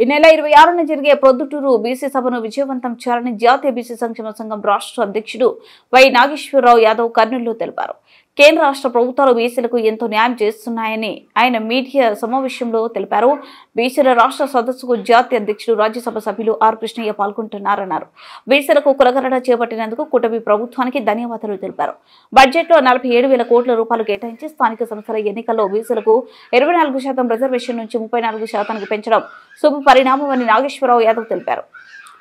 ఈ నెల 26న జరిగే ప్రొద్దుటూరు బీసీ సభను విజయవంతం చేయాలని జాతీయ బీసీ సంక్షేమ సంఘం రాష్ట్ర అధ్యక్షుడు వై నాగేశ్వరరావు యాదవ్ కర్నూలులో తెలిపారు. కేంద్ర రాష్ట్ర ప్రభుత్వాలు బీసీలకు ఎంతో న్యాయం చేస్తున్నాయని ఆయన మీడియా సమావేశంలో తెలిపారు. బీసీల రాష్ట్ర సదస్సుకు జాతీయ అధ్యక్షుడు రాజ్యసభ సభ్యులు ఆర్ కృష్ణయ్య పాల్గొంటున్నారన్నారు. బీసీలకు కులగణన చేపట్టినందుకు కూటమి ప్రభుత్వానికి ధన్యవాదాలు తెలిపారు. బడ్జెట్లో 47,000 కోట్ల రూపాయలు కేటాయించి స్థానిక సంస్థల ఎన్నికల్లో బీసీలకు 24% రిజర్వేషన్ నుంచి 34% పెంచడం శుభ పరిణామమని నాగేశ్వరరావు యాదవ్ తెలిపారు.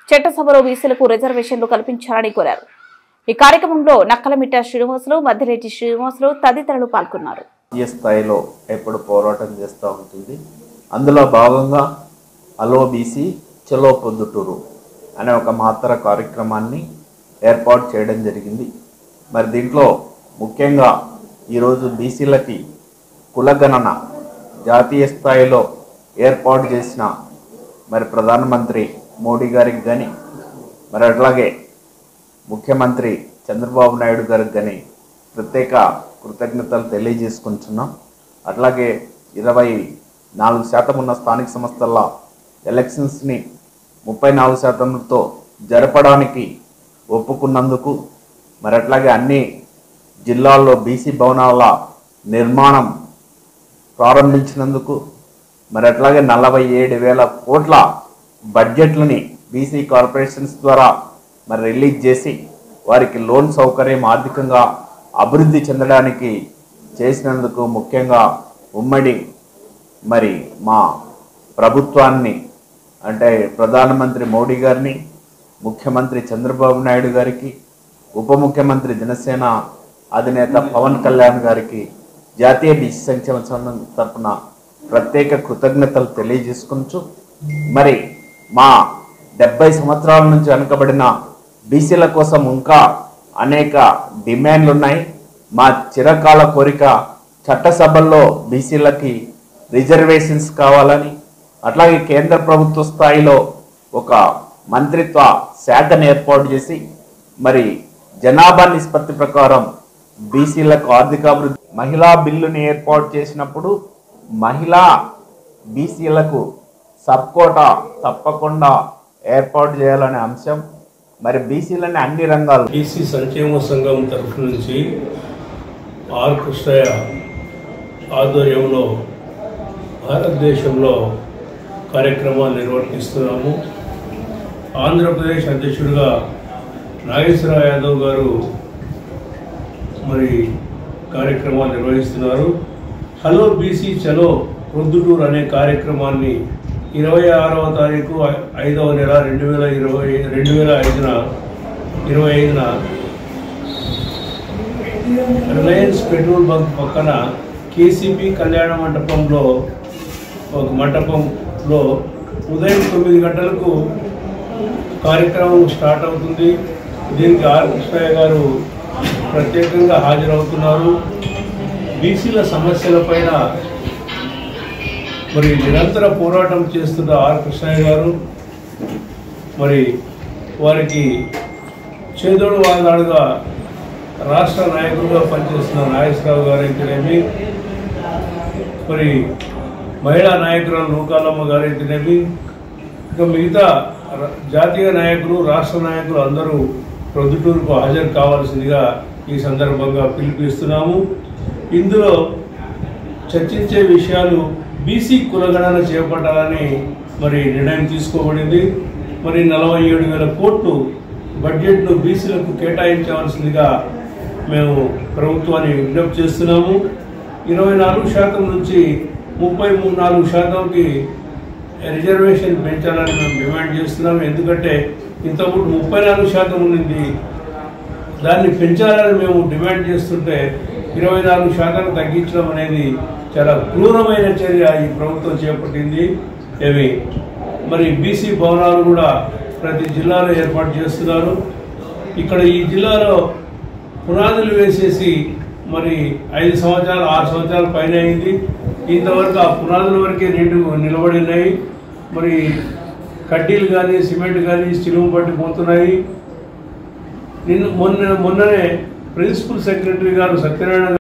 చట్టసభలో బీసీలకు రిజర్వేషన్లు కల్పించాలని కోరారు. ఈ కార్యక్రమంలో నక్కలమిట్ట శ్రీనివాసులు, మధ్యరెడ్డి శ్రీనివాసులు తదితరులు పాల్గొన్నారు. ఈ స్థాయిలో ఎప్పుడు పోరాటం చేస్తూ ఉంటుంది. అందులో భాగంగా హలో బీసీ చలో పొద్దుటూరు అనే ఒక మహత్తర కార్యక్రమాన్ని ఏర్పాటు చేయడం జరిగింది. మరి దీంట్లో ముఖ్యంగా ఈరోజు బీసీలకి కులగణన జాతీయ స్థాయిలో ఏర్పాటు చేసిన మరి ప్రధానమంత్రి మోడీ గారికి కానీ మరి అట్లాగే ముఖ్యమంత్రి చంద్రబాబు నాయుడు గారికి కానీ ప్రత్యేక కృతజ్ఞతలు తెలియజేసుకుంటున్నాం. అట్లాగే 24% ఉన్న స్థానిక సంస్థల ఎలక్షన్స్ని 34%తో జరపడానికి ఒప్పుకున్నందుకు మరి అట్లాగే అన్ని జిల్లాల్లో బీసీ భవనాల నిర్మాణం ప్రారంభించినందుకు మరి అట్లాగే 47,000 కోట్ల బడ్జెట్లని బీసీ కార్పొరేషన్స్ ద్వారా మరి రిలీజ్ చేసి వారికి లోన్ సౌకర్యం ఆర్థికంగా అభివృద్ధి చెందడానికి చేసినందుకు ముఖ్యంగా ఉమ్మడి మరి మా ప్రభుత్వాన్ని అంటే ప్రధానమంత్రి మోడీ గారిని, ముఖ్యమంత్రి చంద్రబాబు నాయుడు గారికి, ఉప ముఖ్యమంత్రి జనసేన అధినేత పవన్ కళ్యాణ్ గారికి జాతీయ బీసీ సంక్షేమ సంఘం తరఫున ప్రత్యేక కృతజ్ఞతలు తెలియజేసుకుంటూ మరి మా 70 సంవత్సరాల నుంచి వెనుకబడిన బీసీల కోసం ఇంకా అనేక డిమాండ్లు ఉన్నాయి. మా చిరకాల కోరిక చట్టసభల్లో బీసీలకి రిజర్వేషన్స్ కావాలని, అట్లాగే కేంద్ర ప్రభుత్వ స్థాయిలో ఒక మంత్రిత్వ శాఖను ఏర్పాటు చేసి మరి జనాభా నిష్పత్తి ప్రకారం బీసీలకు ఆర్థికాభివృద్ధి మహిళా బిల్లుని ఏర్పాటు చేసినప్పుడు మహిళా బీసీలకు సబ్కోటా తప్పకుండా ఏర్పాటు చేయాలనే అంశం మరి బీసీలని అన్ని రంగాలు బీసీ సంక్షేమ సంఘం తరఫు నుంచి ఆర్ కృష్ణయ్య ఆధ్వర్యంలో భారతదేశంలో కార్యక్రమాలు నిర్వర్తిస్తున్నాము. ఆంధ్రప్రదేశ్ అధ్యక్షుడిగా నాగేశ్వరరావు యాదవ్ గారు మరి కార్యక్రమాలు నిర్వహిస్తున్నారు. హలో బీసీ చలో ప్రొద్దుటూరు అనే కార్యక్రమాన్ని 26వ తారీఖు 5వ నెల 2025న రిలయన్స్ పెట్రోల్ బంక్ పక్కన కేసీపీ కళ్యాణ మంటపంలో ఒక మంటపంలో ఉదయం 9 గంటలకు కార్యక్రమం స్టార్ట్ అవుతుంది. దీనికి ఆర్ కృష్ణయ్య గారు ప్రత్యేకంగా హాజరవుతున్నారు. బీసీల సమస్యలపైన మరి నిరంతర పోరాటం చేస్తున్న ఆర్ కృష్ణయ్య గారు మరి వారికి చేదోడు వాదాడుగా రాష్ట్ర నాయకులుగా పనిచేస్తున్న నాగేశ్వరరావు గారు అయితేనేమి, మరి మహిళా నాయకురాలు నూకాలమ్మ గారు అయితేనేమి, ఇంకా మిగతా జాతీయ నాయకులు, రాష్ట్ర నాయకులు అందరూ ప్రొద్దుటూరుకు హాజరు కావాల్సిందిగా ఈ సందర్భంగా పిలుపునిస్తున్నాము. ఇందులో చర్చించే విషయాలు బీసీ కులగణన చేపట్టాలని మరి నిర్ణయం తీసుకోబడింది. మరి 47,000 కోట్లు బడ్జెట్ను బీసీలకు కేటాయించవలసిందిగా మేము ప్రభుత్వాన్ని విజ్ఞప్తి చేస్తున్నాము. 24% నుంచి 34%కి రిజర్వేషన్ పెంచాలని మేము డిమాండ్ చేస్తున్నాము. ఎందుకంటే ఇంతకుముందు 34% ఉన్నింది, దాన్ని పెంచాలని మేము డిమాండ్ చేస్తుంటే 24% తగ్గించడం అనేది చాలా క్రూరమైన చర్య ఈ ప్రభుత్వం చేపట్టింది. మరి బీసీ భవనాలు కూడా ప్రతి జిల్లాలో ఏర్పాటు చేస్తున్నారు. ఇక్కడ ఈ జిల్లాలో పునాదులు వేసేసి మరి 5 సంవత్సరాలు 6 సంవత్సరాల పైన అయింది. ఇంతవరకు ఆ పునాదుల వరకే నిలబడినాయి. మరి కడ్డీలు కానీ సిమెంట్ కానీ చిలుము పట్టిపోతున్నాయి. మొన్ననే ప్రిన్సిపల్ సెక్రటరీ గారు సత్యనారాయణ